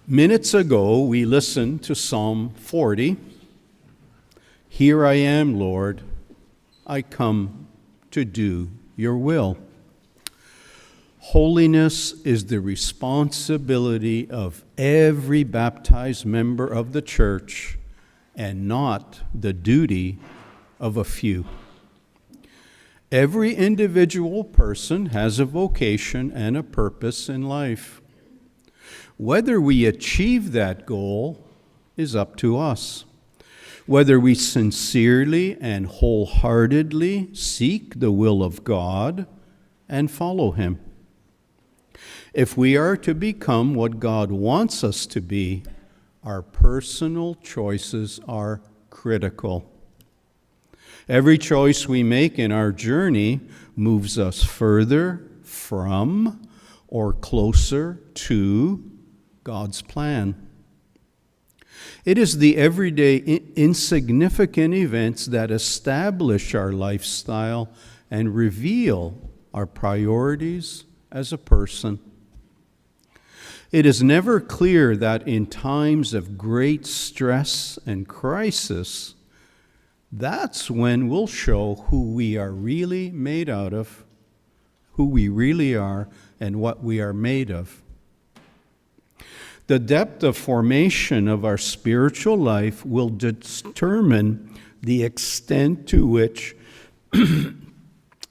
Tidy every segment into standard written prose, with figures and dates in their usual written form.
Minutes ago, we listened to Psalm 40. Here I am, Lord, I come to do your will. Holiness is the responsibility of every baptized member of the church and not the duty of a few. Every individual person has a vocation and a purpose in life. Whether we achieve that goal is up to us. Whether we sincerely and wholeheartedly seek the will of God and follow Him. If we are to become what God wants us to be, our personal choices are critical. Every choice we make in our journey moves us further from or closer to God's plan. It is the everyday insignificant events that establish our lifestyle and reveal our priorities as a person. It is never clear that in times of great stress and crisis, that's when we'll show who we are really made out of, who we really are, and what we are made of. The depth of formation of our spiritual life will determine the extent to which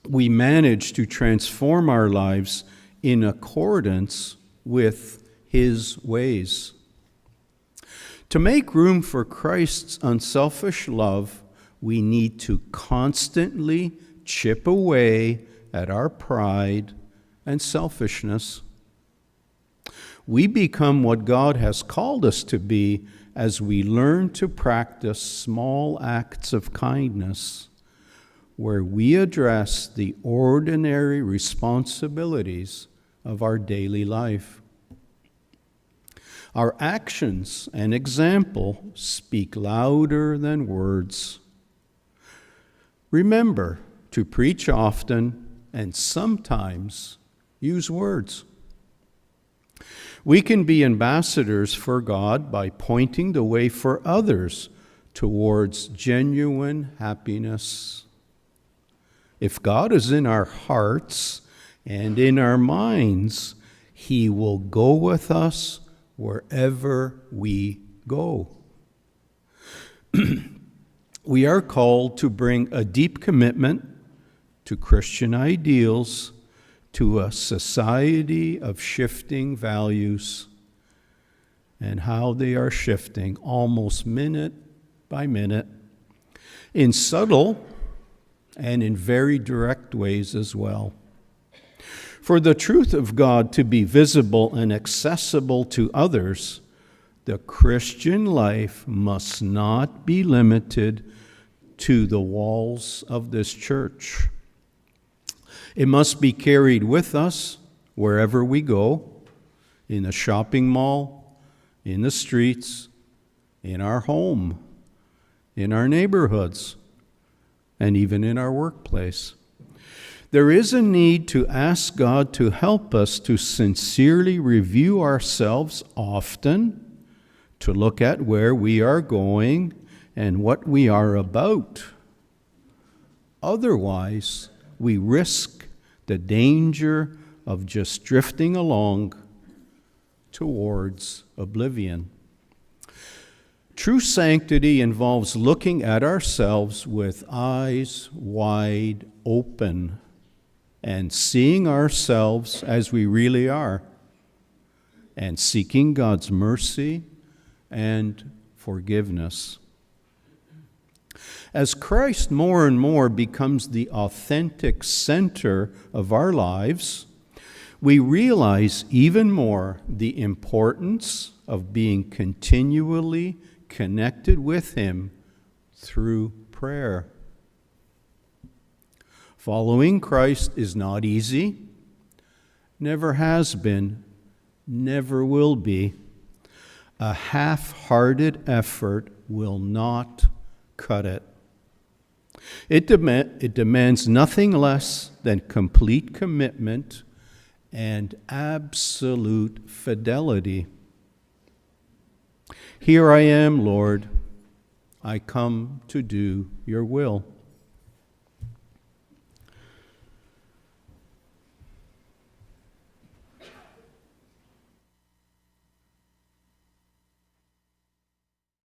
we manage to transform our lives in accordance with His ways. To make room for Christ's unselfish love, we need to constantly chip away at our pride and selfishness. We become what God has called us to be as we learn to practice small acts of kindness, where we address the ordinary responsibilities of our daily life. Our actions and example speak louder than words. Remember to preach often and sometimes use words. We can be ambassadors for God by pointing the way for others towards genuine happiness. If God is in our hearts and in our minds, He will go with us wherever we go. We are called to bring a deep commitment to Christian ideals, to a society of shifting values, and how they are shifting almost minute by minute, in subtle and in very direct ways as well. For the truth of God to be visible and accessible to others, the Christian life must not be limited to the walls of this church. It must be carried with us wherever we go, in the shopping mall, in the streets, in our home, in our neighborhoods, and even in our workplace. There is a need to ask God to help us to sincerely review ourselves often, to look at where we are going and what we are about. Otherwise, we risk the danger of just drifting along towards oblivion. True sanctity involves looking at ourselves with eyes wide open and seeing ourselves as we really are, and seeking God's mercy and forgiveness. As Christ more and more becomes the authentic center of our lives, we realize even more the importance of being continually connected with Him through prayer. Following Christ is not easy, never has been, never will be. A half-hearted effort will not cut it. It demands nothing less than complete commitment and absolute fidelity. Here I am, Lord. I come to do your will.